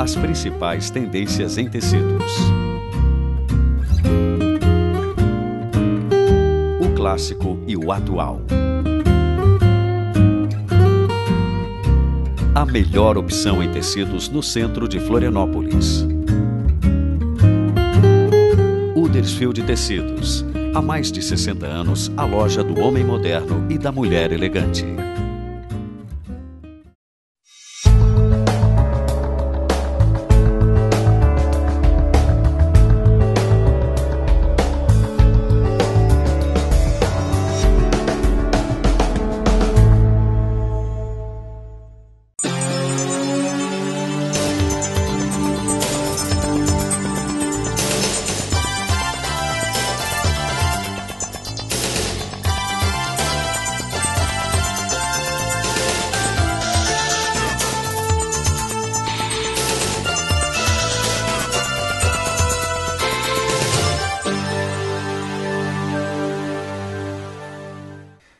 As principais tendências em tecidos. O clássico e o atual. A melhor opção em tecidos no centro de Florianópolis. Huddersfield Tecidos. Há mais de 60 anos, a loja do homem moderno e da mulher elegante.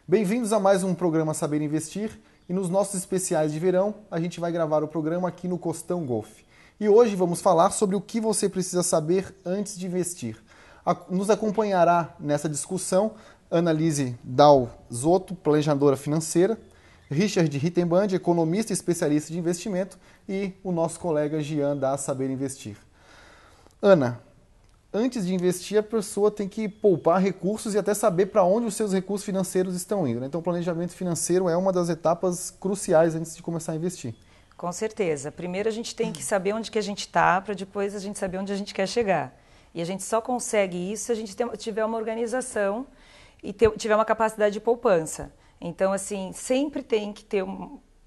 Bem-vindos a mais um programa Saber Investir, e nos nossos especiais de verão a gente vai gravar o programa aqui no Costão Golf. E hoje vamos falar sobre o que você precisa saber antes de investir. Nos acompanhará nessa discussão Annalise Dal-Zotto, planejadora financeira, Richard Rittenband, economista e especialista de investimento, e o nosso colega Gian da Saber Investir. Ana, antes de investir, a pessoa tem que poupar recursos e até saber para onde os seus recursos financeiros estão indo, né? Então, o planejamento financeiro é uma das etapas cruciais antes de começar a investir. Com certeza. Primeiro a gente tem que saber onde que a gente está, para depois a gente saber onde a gente quer chegar. E a gente só consegue isso se a gente tiver uma organização e tiver uma capacidade de poupança. Então, assim, sempre tem que ter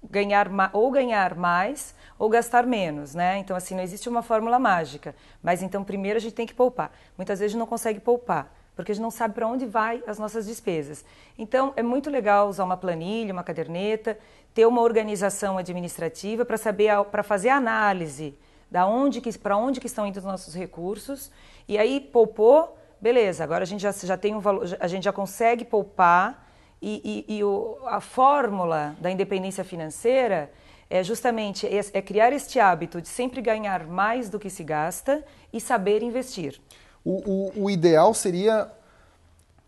ganhar mais ou gastar menos, né? Então, assim, não existe uma fórmula mágica. Mas, então, primeiro a gente tem que poupar. Muitas vezes a gente não consegue poupar, porque a gente não sabe para onde vai as nossas despesas. Então, é muito legal usar uma planilha, uma caderneta, ter uma organização administrativa para saber, para fazer a análise para onde que estão indo os nossos recursos. E aí, poupou, beleza, agora a gente já tem um valor, a gente já consegue poupar. A fórmula da independência financeira é justamente criar este hábito de sempre ganhar mais do que se gasta e saber investir. O ideal seria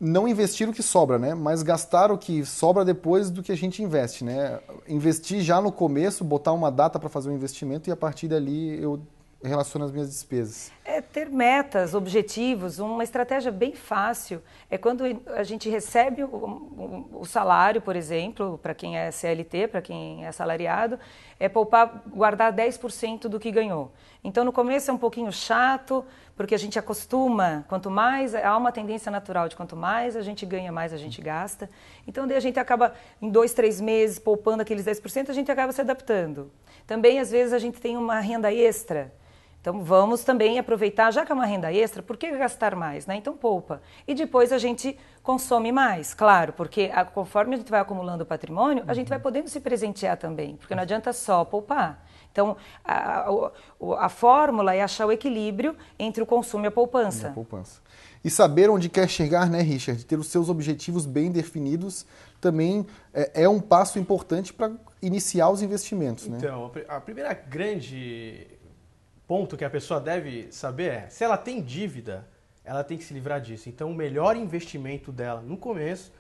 não investir o que sobra, né? Mas gastar o que sobra depois do que a gente investe, né? Investir já no começo, botar uma data para fazer o investimento e a partir dali eu relaciono as minhas despesas. É ter metas, objetivos. Uma estratégia bem fácil é quando a gente recebe o salário, por exemplo, para quem é CLT, para quem é assalariado, é poupar, guardar 10% do que ganhou. Então, no começo é um pouquinho chato, porque a gente acostuma, quanto mais, há uma tendência natural de quanto mais a gente ganha, mais a gente gasta. Então, daí a gente acaba, em 2, 3 meses, poupando aqueles 10%, a gente acaba se adaptando. Também, às vezes, a gente tem uma renda extra. Então, vamos também aproveitar, já que é uma renda extra, por que gastar mais, né? Então, poupa. E depois a gente consome mais, claro, porque conforme a gente vai acumulando patrimônio, a gente vai podendo se presentear também, porque não adianta só poupar. Então, a fórmula é achar o equilíbrio entre o consumo e a poupança. E saber onde quer chegar, né, Richard? Ter os seus objetivos bem definidos também é um passo importante para iniciar os investimentos, né? Então, a primeira grande ponto que a pessoa deve saber é, se ela tem dívida, ela tem que se livrar disso. Então, o melhor investimento dela no começo,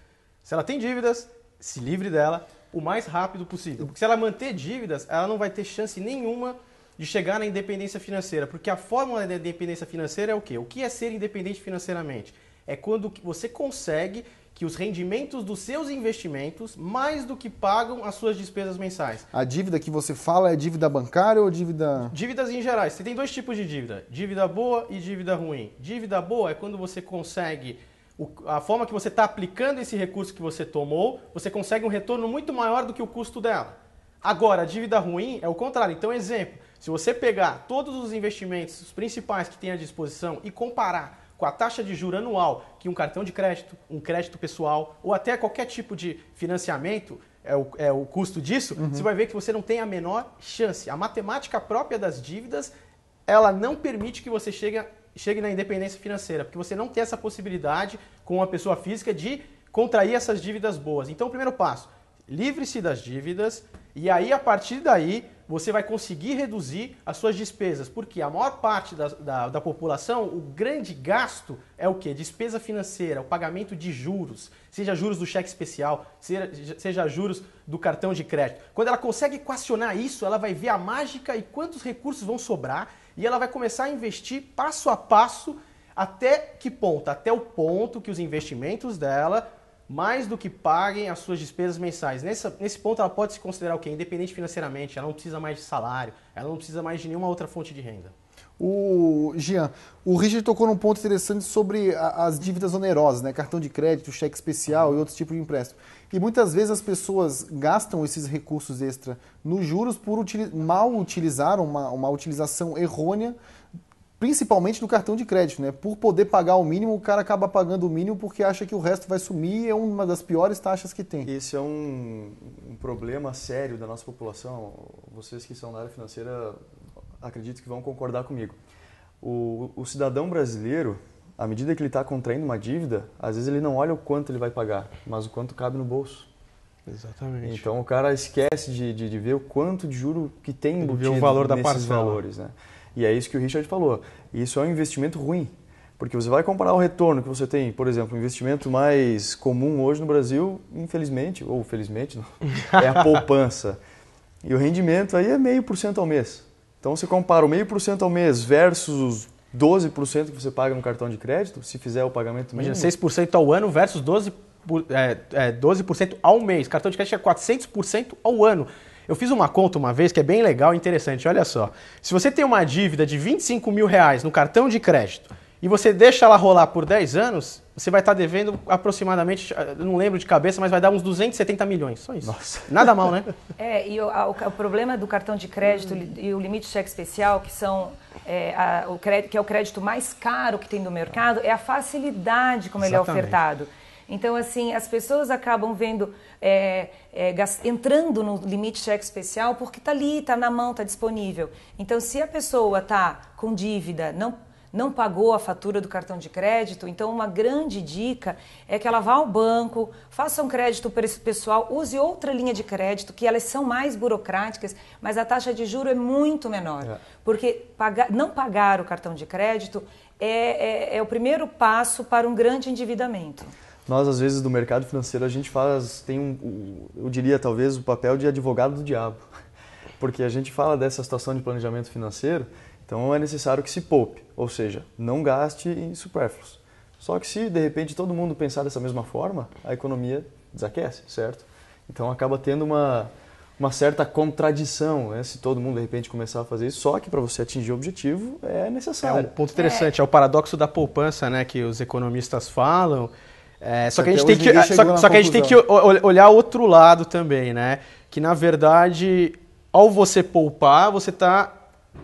se ela tem dívidas, se livre dela o mais rápido possível. Porque se ela manter dívidas, ela não vai ter chance nenhuma de chegar na independência financeira. Porque a fórmula da independência financeira é o quê? O que é ser independente financeiramente? É quando você consegue que os rendimentos dos seus investimentos mais do que pagam as suas despesas mensais. A dívida que você fala é dívida bancária ou dívida... Dívidas em geral. Você tem 2 tipos de dívida. Dívida boa e dívida ruim. Dívida boa é quando você consegue... A forma que você está aplicando esse recurso que você tomou, você consegue um retorno muito maior do que o custo dela. Agora, a dívida ruim é o contrário. Então, exemplo, se você pegar todos os investimentos, os principais que tem à disposição e comparar com a taxa de juros anual que um cartão de crédito, um crédito pessoal ou até qualquer tipo de financiamento é o custo disso, você vai ver que você não tem a menor chance. A matemática própria das dívidas, ela não permite que você chegue na independência financeira, porque você não tem essa possibilidade com uma pessoa física de contrair essas dívidas boas. Então, o primeiro passo, livre-se das dívidas E aí, a partir daí, você vai conseguir reduzir as suas despesas, porque a maior parte da população, o grande gasto é o quê? Despesa financeira, o pagamento de juros, seja juros do cheque especial, seja juros do cartão de crédito. Quando ela consegue equacionar isso, ela vai ver a mágica e quantos recursos vão sobrar, e ela vai começar a investir passo a passo, até que ponto? Até o ponto que os investimentos dela mais do que paguem as suas despesas mensais. Nesse ponto, ela pode se considerar o quê? Independente financeiramente, ela não precisa mais de salário, ela não precisa mais de nenhuma outra fonte de renda. Jean, o Richard tocou num ponto interessante sobre as dívidas onerosas, né? Cartão de crédito, cheque especial e outros tipos de empréstimo. E muitas vezes as pessoas gastam esses recursos extra nos juros por mal utilizar, uma utilização errônea, principalmente do cartão de crédito, né? Por poder pagar o mínimo, o cara acaba pagando o mínimo porque acha que o resto vai sumir e é uma das piores taxas que tem. Esse é um problema sério da nossa população. Vocês que são da área financeira, acredito que vão concordar comigo. O cidadão brasileiro, à medida que ele está contraindo uma dívida, às vezes ele não olha o quanto ele vai pagar, mas o quanto cabe no bolso. Exatamente. Então o cara esquece de ver o quanto de juro que tem embutido o valor da nesses parcela. valores, né? E é isso que o Richard falou. Isso é um investimento ruim, porque você vai comparar o retorno que você tem, por exemplo, o investimento mais comum hoje no Brasil, infelizmente, ou felizmente, é a poupança. E o rendimento aí é 0,5% ao mês. Então você compara o 0,5% ao mês versus os 12% que você paga no cartão de crédito, se fizer o pagamento mínimo. Imagina, 6% ao ano versus 12% ao mês. Cartão de crédito é 400% ao ano. Eu fiz uma conta uma vez que é bem legal e interessante, olha só. Se você tem uma dívida de R$25 mil no cartão de crédito e você deixa ela rolar por 10 anos, você vai estar devendo aproximadamente, eu não lembro de cabeça, mas vai dar uns 270 milhões, só isso. Nossa. Nada mal, né? E o problema do cartão de crédito e o limite de cheque especial, que que é o crédito mais caro que tem no mercado, é a facilidade como ele é ofertado. Então, assim, as pessoas acabam vendo, entrando no limite cheque especial porque está ali, está na mão, está disponível. Então, se a pessoa está com dívida, não pagou a fatura do cartão de crédito, então uma grande dica é que ela vá ao banco, faça um crédito pessoal, use outra linha de crédito, que elas são mais burocráticas, mas a taxa de juros é muito menor. Porque não pagar o cartão de crédito é o primeiro passo para um grande endividamento. Nós, às vezes, do mercado financeiro, a gente eu diria, talvez, o papel de advogado do diabo. Porque a gente fala dessa situação de planejamento financeiro, então é necessário que se poupe, ou seja, não gaste em supérfluos. Só que se, de repente, todo mundo pensar dessa mesma forma, a economia desaquece, certo? Então acaba tendo uma certa contradição, né? Se todo mundo, de repente, começar a fazer isso, só que para você atingir o objetivo é necessário. É um ponto interessante, é o paradoxo da poupança, né, que os economistas falam. Só que a gente tem que olhar o outro lado também, né? Que, na verdade, ao você poupar, você está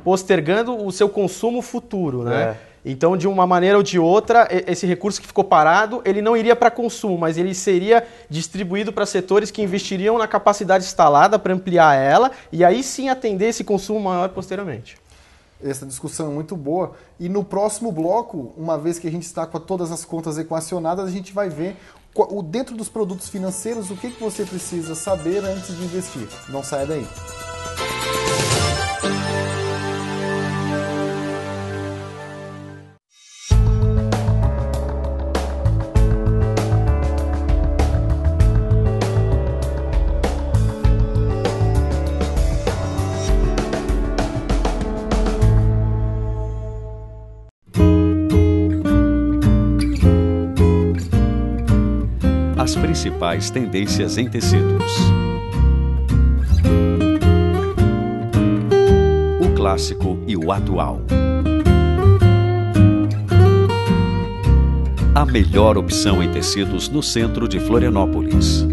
postergando o seu consumo futuro, né? Então, de uma maneira ou de outra, esse recurso que ficou parado, ele não iria para consumo, mas ele seria distribuído para setores que investiriam na capacidade instalada para ampliar ela e aí sim atender esse consumo maior posteriormente. Essa discussão é muito boa. E no próximo bloco, uma vez que a gente está com todas as contas equacionadas, a gente vai ver dentro dos produtos financeiros o que você precisa saber antes de investir. Não saia daí. As principais tendências em tecidos. O clássico e o atual. A melhor opção em tecidos no centro de Florianópolis.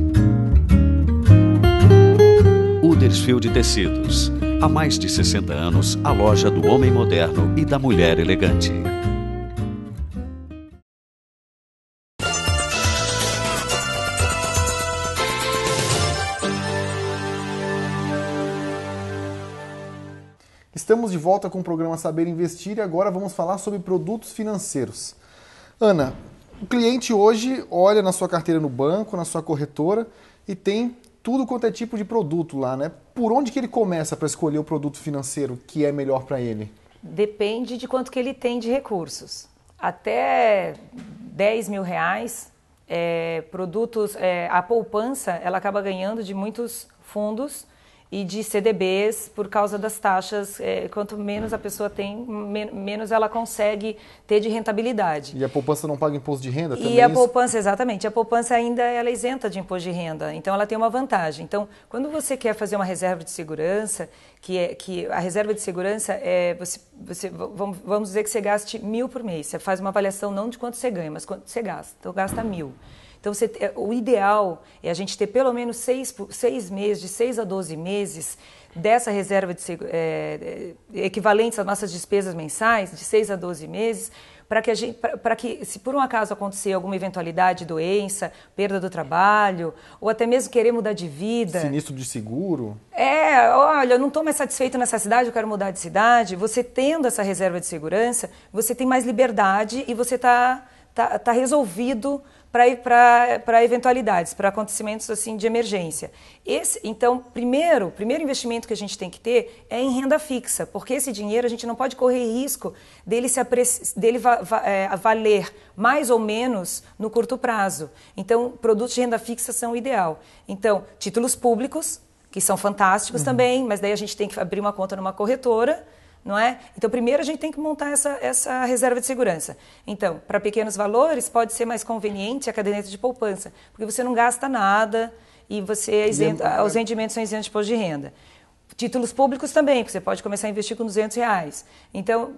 Huddersfield Tecidos. Há mais de 60 anos, a loja do homem moderno e da mulher elegante. Estamos de volta com o programa Saber Investir e agora vamos falar sobre produtos financeiros. Ana, o cliente hoje olha na sua carteira no banco, na sua corretora e tem tudo quanto é tipo de produto lá, né? Por onde que ele começa para escolher o produto financeiro que é melhor para ele? Depende de quanto que ele tem de recursos. Até R$ 10.000, produtos, a poupança, ela acaba ganhando de muitos fundos e de CDBs por causa das taxas. Quanto menos a pessoa tem, menos ela consegue ter de rentabilidade. E a poupança não paga imposto de renda também? E a poupança, exatamente, a poupança ainda ela é isenta de imposto de renda, então ela tem uma vantagem. Então, quando você quer fazer uma reserva de segurança, que a reserva de segurança vamos dizer que você gaste 1.000 por mês, você faz uma avaliação não de quanto você ganha, mas quanto você gasta, então gasta 1.000. Então, o ideal é a gente ter pelo menos 6 meses, de 6 a 12 meses, dessa reserva equivalentes às nossas despesas mensais, de 6 a 12 meses, para que, se por um acaso acontecer alguma eventualidade, doença, perda do trabalho, ou até mesmo querer mudar de vida... Sinistro de seguro? Olha, eu não estou mais satisfeito nessa cidade, eu quero mudar de cidade. Você tendo essa reserva de segurança, você tem mais liberdade e você está resolvido para eventualidades, para acontecimentos assim de emergência. Então, primeiro investimento que a gente tem que ter é em renda fixa, porque esse dinheiro a gente não pode correr risco dele valer mais ou menos no curto prazo. Então, produtos de renda fixa são o ideal. Então, títulos públicos, que são fantásticos também, mas daí a gente tem que abrir uma conta numa corretora, não é? Então, primeiro a gente tem que montar essa reserva de segurança. Então, para pequenos valores, pode ser mais conveniente a caderneta de poupança, porque você não gasta nada e os rendimentos são isentos de imposto de renda. Títulos públicos também, porque você pode começar a investir com R$200. Então,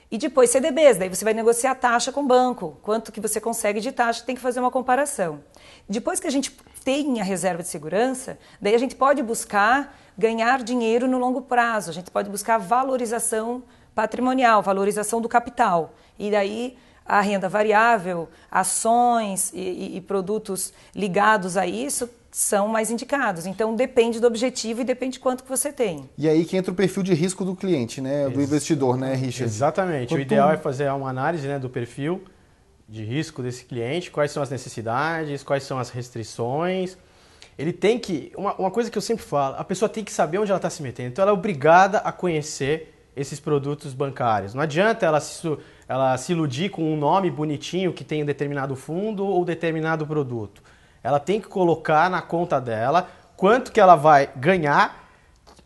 e depois CDBs, daí você vai negociar a taxa com o banco, quanto que você consegue de taxa, tem que fazer uma comparação. Depois que a gente tem a reserva de segurança, daí a gente pode buscar ganhar dinheiro no longo prazo, a gente pode buscar valorização patrimonial, valorização do capital. E daí a renda variável, ações e produtos ligados a isso são mais indicados. Então depende do objetivo e depende de quanto que você tem. E aí que entra o perfil de risco do cliente, né? Do investidor, né, Richard? Exatamente. O ideal é fazer uma análise, né, do perfil de risco desse cliente, quais são as necessidades, quais são as restrições. Ele tem que... Uma coisa que eu sempre falo, a pessoa tem que saber onde ela está se metendo. Então ela é obrigada a conhecer esses produtos bancários. Não adianta ela se iludir com um nome bonitinho que tem um determinado fundo ou determinado produto. Ela tem que colocar na conta dela quanto que ela vai ganhar,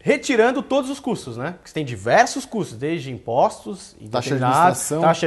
retirando todos os custos, né? Porque você tem diversos custos, desde impostos, taxa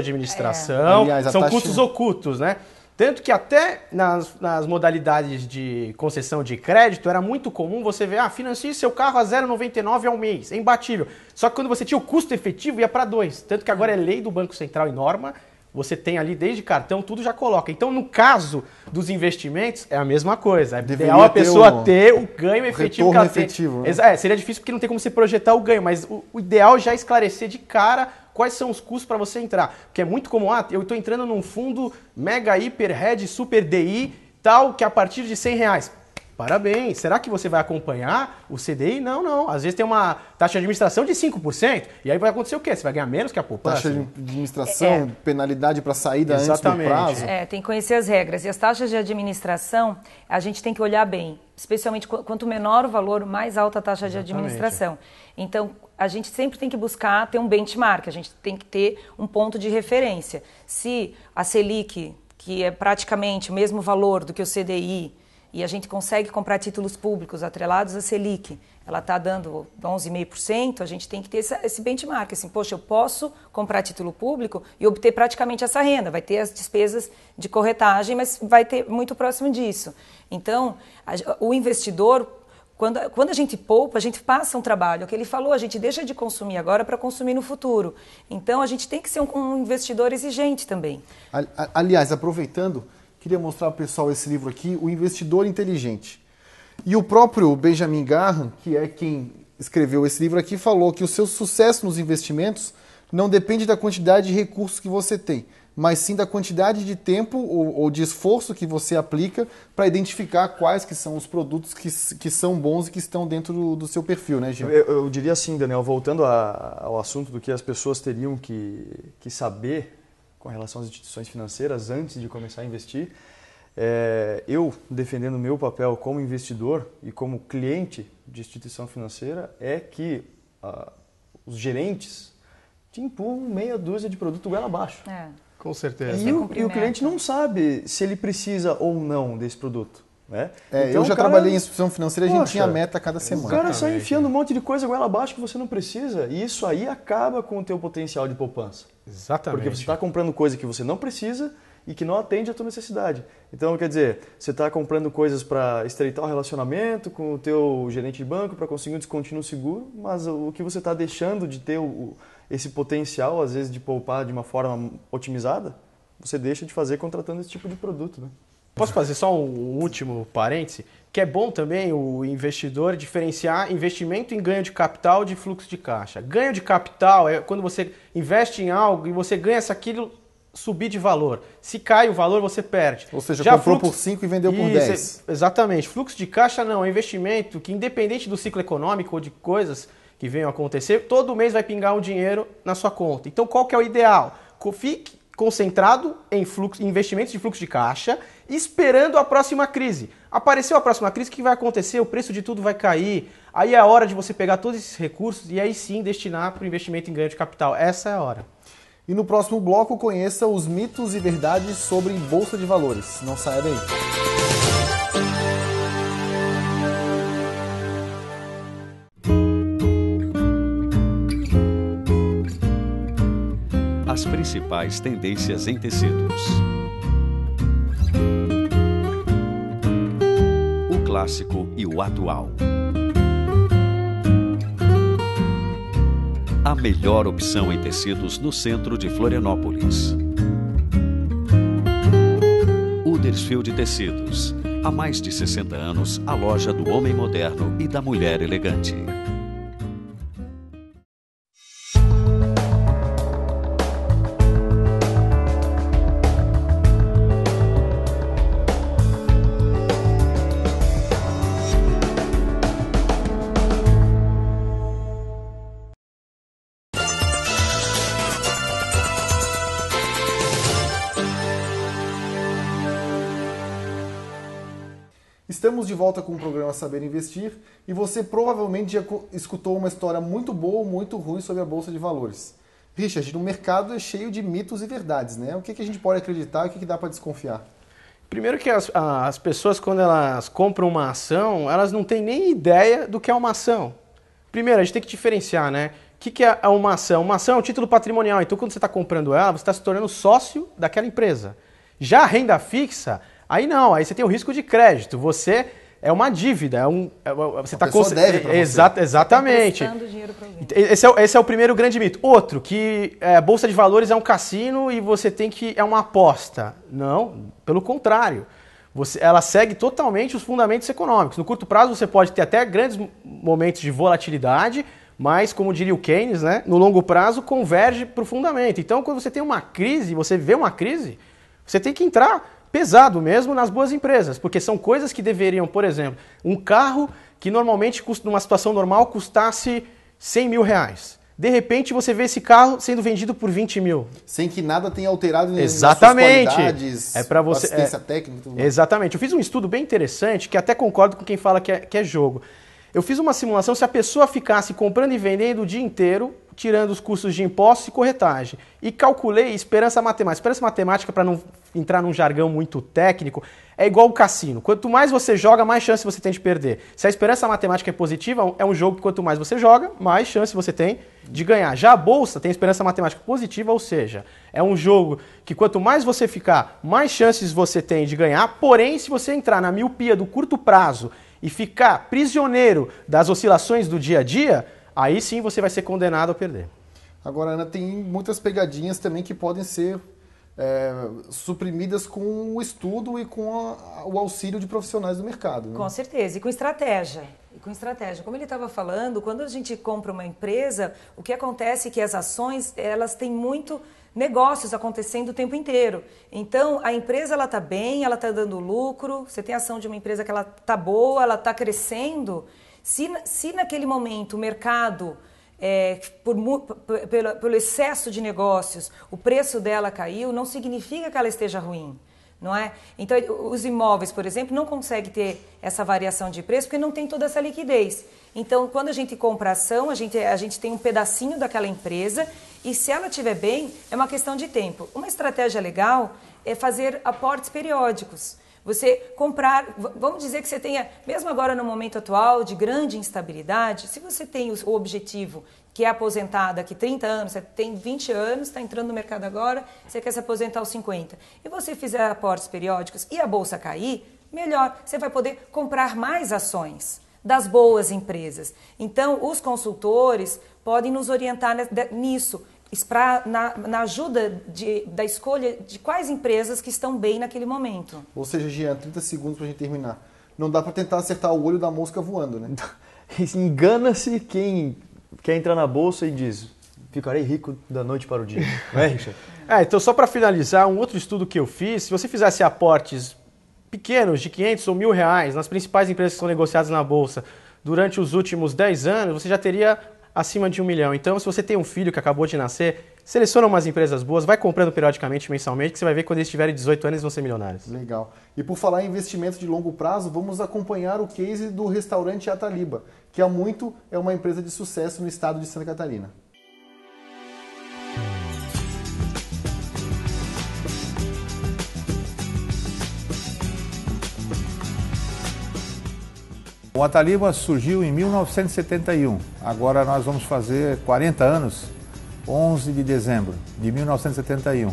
de administração, aliás, são custos ocultos, né? Tanto que até nas modalidades de concessão de crédito era muito comum você ver, financie seu carro a 0,99 ao mês, é imbatível. Só que quando você tinha o custo efetivo ia para 2. Tanto que agora é lei do Banco Central e norma, você tem ali desde cartão, tudo já coloca. Então, no caso dos investimentos, é a mesma coisa. É ideal a pessoa ter o ganho efetivo que ela tem. Né? Seria difícil porque não tem como você projetar o ganho, mas o ideal é já esclarecer de cara quais são os custos para você entrar. Porque é muito comum, eu estou entrando num fundo mega, hiper, red, super DI, tal, que é a partir de R$100. Parabéns. Será que você vai acompanhar o CDI? Não. Às vezes tem uma taxa de administração de 5%. E aí vai acontecer o quê? Você vai ganhar menos que a poupança. Taxa de administração, penalidade para saída antes do prazo. Tem que conhecer as regras. E as taxas de administração, a gente tem que olhar bem. Especialmente quanto menor o valor, mais alta a taxa de administração. Então, a gente sempre tem que buscar ter um benchmark. A gente tem que ter um ponto de referência. Se a Selic, que é praticamente o mesmo valor do que o CDI, e a gente consegue comprar títulos públicos atrelados à Selic, ela está dando 11,5%, a gente tem que ter esse benchmark, assim, poxa, eu posso comprar título público e obter praticamente essa renda, vai ter as despesas de corretagem, mas vai ter muito próximo disso. Então, o investidor, quando a gente poupa, a gente passa um trabalho, o que ele falou, a gente deixa de consumir agora para consumir no futuro. Então, a gente tem que ser um investidor exigente também. Aliás, aproveitando, queria mostrar para o pessoal esse livro aqui, O Investidor Inteligente. E o próprio Benjamin Graham, que é quem escreveu esse livro aqui, falou que o seu sucesso nos investimentos não depende da quantidade de recursos que você tem, mas sim da quantidade de tempo ou de esforço que você aplica para identificar quais que são os produtos que são bons e que estão dentro do seu perfil, né, Gil? Eu diria assim, Daniel, voltando ao assunto do que as pessoas teriam que saber com relação às instituições financeiras antes de começar a investir, Eu, defendendo o meu papel como investidor e como cliente de instituição financeira, é que os gerentes te empurram meia dúzia de produto goela abaixo. Com certeza. E o cliente não sabe se ele precisa ou não desse produto. Né? Então, eu já trabalhei em instituição financeira e a gente tinha meta a cada semana. O cara sai enfiando um monte de coisa goela abaixo que você não precisa e isso aí acaba com o teu potencial de poupança. Exatamente. Porque você está comprando coisa que você não precisa e que não atende à tua necessidade. Então, quer dizer, você está comprando coisas para estreitar o relacionamento com o teu gerente de banco, para conseguir um descontínuo seguro, mas o que você está deixando de ter esse potencial, às vezes, de poupar de uma forma otimizada, você deixa de fazer contratando esse tipo de produto, né? Posso fazer só um último parêntese? Que é bom também o investidor diferenciar investimento em ganho de capital de fluxo de caixa. Ganho de capital é quando você investe em algo e você ganha se aquilo subir de valor. Se cai o valor, você perde. Ou seja, já comprou por 5 e vendeu por 10. Exatamente. Fluxo de caixa não, é um investimento que, independente do ciclo econômico ou de coisas que venham a acontecer, todo mês vai pingar um dinheiro na sua conta. Então, qual que é o ideal? Fique concentrado em investimentos de fluxo de caixa, esperando a próxima crise. Apareceu a próxima crise, o que vai acontecer? O preço de tudo vai cair. Aí é a hora de você pegar todos esses recursos e aí sim destinar para o investimento em ganho de capital. Essa é a hora. E no próximo bloco, conheça os mitos e verdades sobre Bolsa de Valores. Não saia daí. As principais tendências em tecidos. O clássico e o atual. A melhor opção em tecidos no centro de Florianópolis. Huddersfield Tecidos. Há mais de 60 anos, a loja do homem moderno e da mulher elegante. Estamos de volta com o programa Saber Investir e você provavelmente já escutou uma história muito boa ou muito ruim sobre a Bolsa de Valores. Richard, no mercado é cheio de mitos e verdades, né? O que a gente pode acreditar e o que dá para desconfiar? Primeiro que as pessoas, quando elas compram uma ação, elas não têm nem ideia do que é uma ação. Primeiro, a gente tem que diferenciar, né? O que é uma ação? Uma ação é um título patrimonial, então quando você está comprando ela, você está se tornando sócio daquela empresa. Já a renda fixa, aí não, aí você tem o risco de crédito, você é uma dívida, você está deve para você. Exatamente. Tá dinheiro para alguém. Esse é o primeiro grande mito. Outro, que a Bolsa de Valores é um cassino e você é uma aposta. Não, pelo contrário. Ela segue totalmente os fundamentos econômicos. No curto prazo você pode ter até grandes momentos de volatilidade, mas, como diria o Keynes, né, no longo prazo converge para o fundamento. Então, quando você tem uma crise, você vê uma crise, você tem que entrar pesado mesmo nas boas empresas, porque são coisas que deveriam, por exemplo, um carro que normalmente, numa situação normal, custasse 100 mil reais. De repente, você vê esse carro sendo vendido por 20 mil. Sem que nada tenha alterado nas suas Exatamente. qualidades, É para você, assistência técnica. Tudo mais. Exatamente. Eu fiz um estudo bem interessante, que até concordo com quem fala que é jogo. Eu fiz uma simulação se a pessoa ficasse comprando e vendendo o dia inteiro, tirando os custos de impostos e corretagem. E calculei esperança matemática. Esperança matemática, para não entrar num jargão muito técnico, é igual o cassino. Quanto mais você joga, mais chance você tem de perder. Se a esperança matemática é positiva, é um jogo que quanto mais você joga, mais chance você tem de ganhar. Já a bolsa tem esperança matemática positiva, ou seja, é um jogo que quanto mais você ficar, mais chances você tem de ganhar. Porém, se você entrar na miopia do curto prazo e ficar prisioneiro das oscilações do dia a dia, aí sim você vai ser condenado a perder. Agora, Ana, tem muitas pegadinhas também que podem ser suprimidas com o estudo e com o auxílio de profissionais do mercado. Né? Com certeza, e com estratégia. Como ele estava falando, quando a gente compra uma empresa, o que acontece é que as ações, elas têm muito negócios acontecendo o tempo inteiro. Então, a empresa ela está bem, ela está dando lucro, você tem ação de uma empresa que ela está boa, ela está crescendo. Se naquele momento o mercado, pelo excesso de negócios, o preço dela caiu, não significa que ela esteja ruim. não é? Então, os imóveis, por exemplo, não conseguem ter essa variação de preço porque não tem toda essa liquidez. Então, quando a gente compra ação, a gente tem um pedacinho daquela empresa e se ela estiver bem, é uma questão de tempo. Uma estratégia legal é fazer aportes periódicos. Você comprar, vamos dizer que você tenha, mesmo agora no momento atual de grande instabilidade, se você tem o objetivo que é aposentar daqui 30 anos, você tem 20 anos, está entrando no mercado agora, você quer se aposentar aos 50, e você fizer aportes periódicos e a bolsa cair, melhor, você vai poder comprar mais ações das boas empresas. Então, os consultores podem nos orientar nisso, na ajuda da escolha de quais empresas que estão bem naquele momento. Ou seja, Jean, 30 segundos para a gente terminar. Não dá para tentar acertar o olho da mosca voando, né? Engana-se quem quer entrar na bolsa e diz, ficarei rico da noite para o dia. Não é, Richard? Então só para finalizar, um outro estudo que eu fiz, se você fizesse aportes pequenos de 500 ou R$1.000 nas principais empresas que são negociadas na bolsa durante os últimos 10 anos, você já teria acima de 1 milhão. Então, se você tem um filho que acabou de nascer, seleciona umas empresas boas, vai comprando periodicamente, mensalmente, que você vai ver que quando eles tiverem 18 anos, eles vão ser milionários. Legal. E por falar em investimento de longo prazo, vamos acompanhar o case do restaurante Ataliba, que há muito é uma empresa de sucesso no estado de Santa Catarina. O Ataliba surgiu em 1971, agora nós vamos fazer 40 anos, 11 de dezembro de 1971.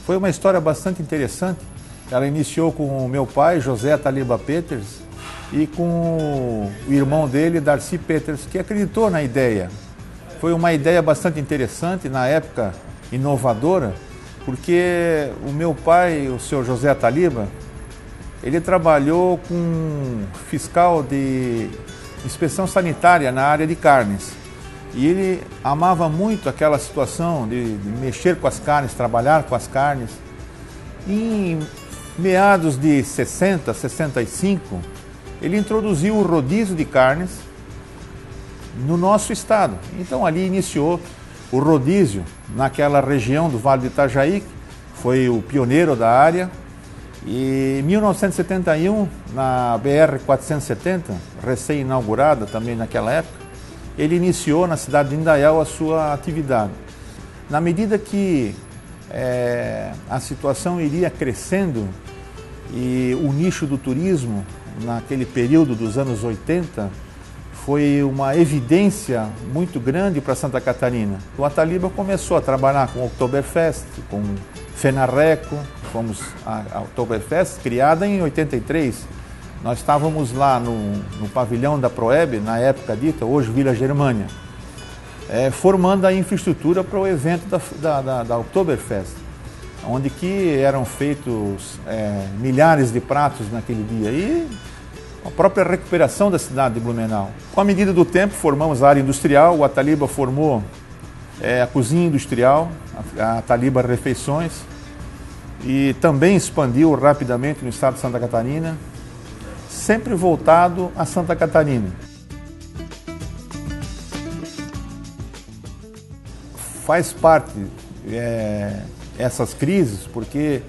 Foi uma história bastante interessante, ela iniciou com o meu pai, José Ataliba Peters, e com o irmão dele, Darcy Peters, que acreditou na ideia. Foi uma ideia bastante interessante, na época inovadora, porque o meu pai, o senhor José Ataliba, ele trabalhou com fiscal de inspeção sanitária na área de carnes. E ele amava muito aquela situação de mexer com as carnes, trabalhar com as carnes. Em meados de 60, 65, ele introduziu o rodízio de carnes no nosso estado. Então ali iniciou o rodízio naquela região do Vale do Itajaí, foi o pioneiro da área. E em 1971, na BR-470, recém-inaugurada também naquela época, ele iniciou na cidade de Indaial a sua atividade. Na medida que a situação iria crescendo e o nicho do turismo, naquele período dos anos 80, foi uma evidência muito grande para Santa Catarina. O Ataliba começou a trabalhar com o Oktoberfest, com Fenarreco, fomos a Oktoberfest, criada em 83. Nós estávamos lá no pavilhão da Proeb, na época dita, hoje Vila Germânia, formando a infraestrutura para o evento da Oktoberfest, onde que eram feitos milhares de pratos naquele dia. E a própria recuperação da cidade de Blumenau. Com a medida do tempo, formamos a área industrial, o Ataliba formou a cozinha industrial, a Ataliba Refeições, e também expandiu rapidamente no estado de Santa Catarina, sempre voltado a Santa Catarina. Faz parte essas crises, porque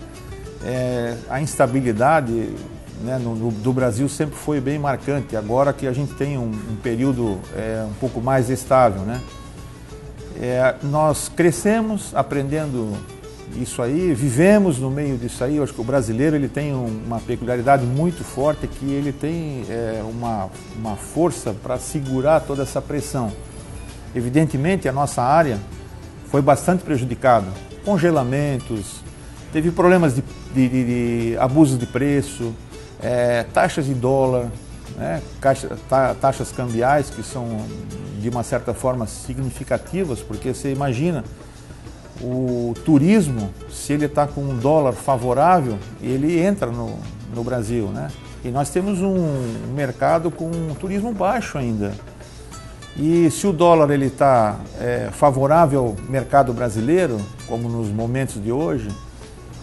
a instabilidade, né, do Brasil sempre foi bem marcante. Agora que a gente tem um período um pouco mais estável, né? Nós crescemos aprendendo isso aí, vivemos no meio disso aí. Eu acho que o brasileiro ele tem uma peculiaridade muito forte, que ele tem uma força para segurar toda essa pressão. Evidentemente a nossa área foi bastante prejudicada, congelamentos, teve problemas de abusos de preço, taxas de dólar, né, taxas cambiais que são de uma certa forma significativas, porque você imagina o turismo, se ele está com um dólar favorável, ele entra no Brasil, né? E nós temos um mercado com um turismo baixo ainda. E se o dólar ele está favorável ao mercado brasileiro, como nos momentos de hoje,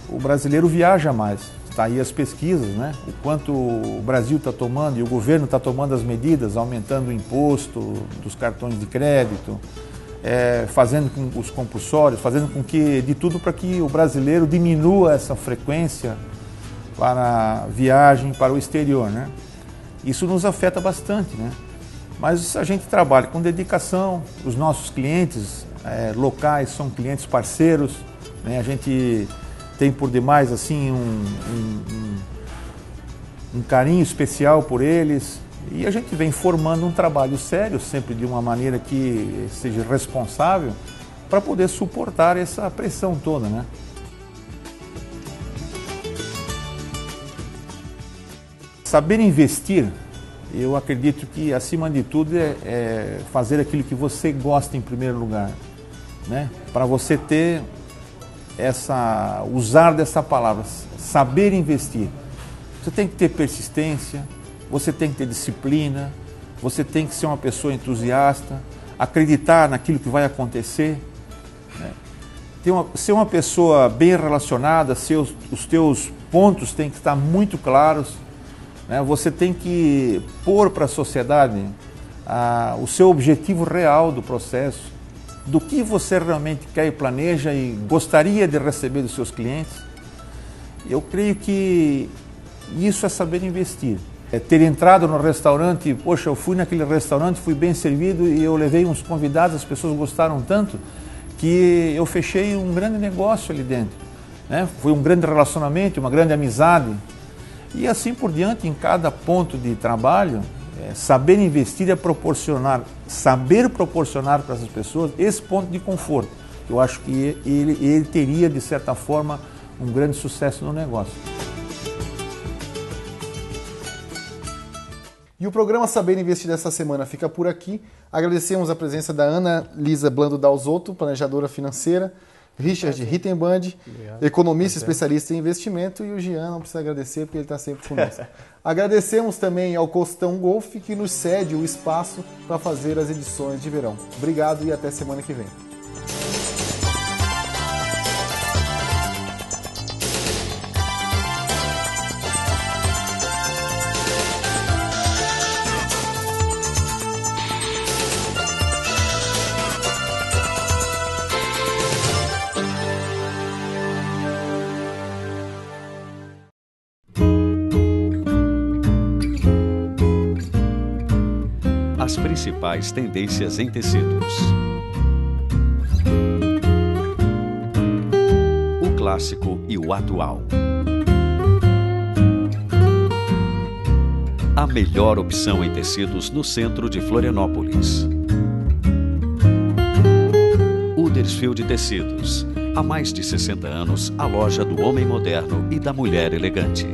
o brasileiro viaja mais. Está aí as pesquisas, né? O quanto o Brasil está tomando e o governo está tomando as medidas, aumentando o imposto dos cartões de crédito, fazendo com os compulsórios, fazendo com que de tudo para que o brasileiro diminua essa frequência para viagem para o exterior, né? Isso nos afeta bastante, né? Mas a gente trabalha com dedicação, os nossos clientes locais são clientes parceiros, né? A gente tem por demais assim um carinho especial por eles e a gente vem formando um trabalho sério, sempre de uma maneira que seja responsável, para poder suportar essa pressão toda, né? Saber investir, eu acredito que, acima de tudo, é fazer aquilo que você gosta em primeiro lugar, né? Para você ter usar dessa palavra, saber investir. Você tem que ter persistência, você tem que ter disciplina, você tem que ser uma pessoa entusiasta, acreditar naquilo que vai acontecer, né? Ser uma pessoa bem relacionada, os teus pontos têm que estar muito claros, né? Você tem que pôr para a sociedade o seu objetivo real do processo, do que você realmente quer e planeja e gostaria de receber dos seus clientes. Eu creio que isso é saber investir. Ter entrado no restaurante, poxa, eu fui naquele restaurante, fui bem servido e eu levei uns convidados, as pessoas gostaram tanto que eu fechei um grande negócio ali dentro, né? Foi um grande relacionamento, uma grande amizade. E assim por diante, em cada ponto de trabalho, saber investir é saber proporcionar para essas pessoas esse ponto de conforto. Eu acho que ele teria, de certa forma, um grande sucesso no negócio. E o programa Saber Investir dessa semana fica por aqui. Agradecemos a presença da Ana Lisa Blando Dalzotto, planejadora financeira, Richard Rittenband, economista especialista em investimento, e o Jean não precisa agradecer porque ele está sempre conosco. Agradecemos também ao Costão Golf, que nos cede o espaço para fazer as edições de verão. Obrigado e até semana que vem. As principais tendências em tecidos. O clássico e o atual. A melhor opção em tecidos no centro de Florianópolis. Huddersfield Tecidos. Há mais de 60 anos, a loja do homem moderno e da mulher elegante.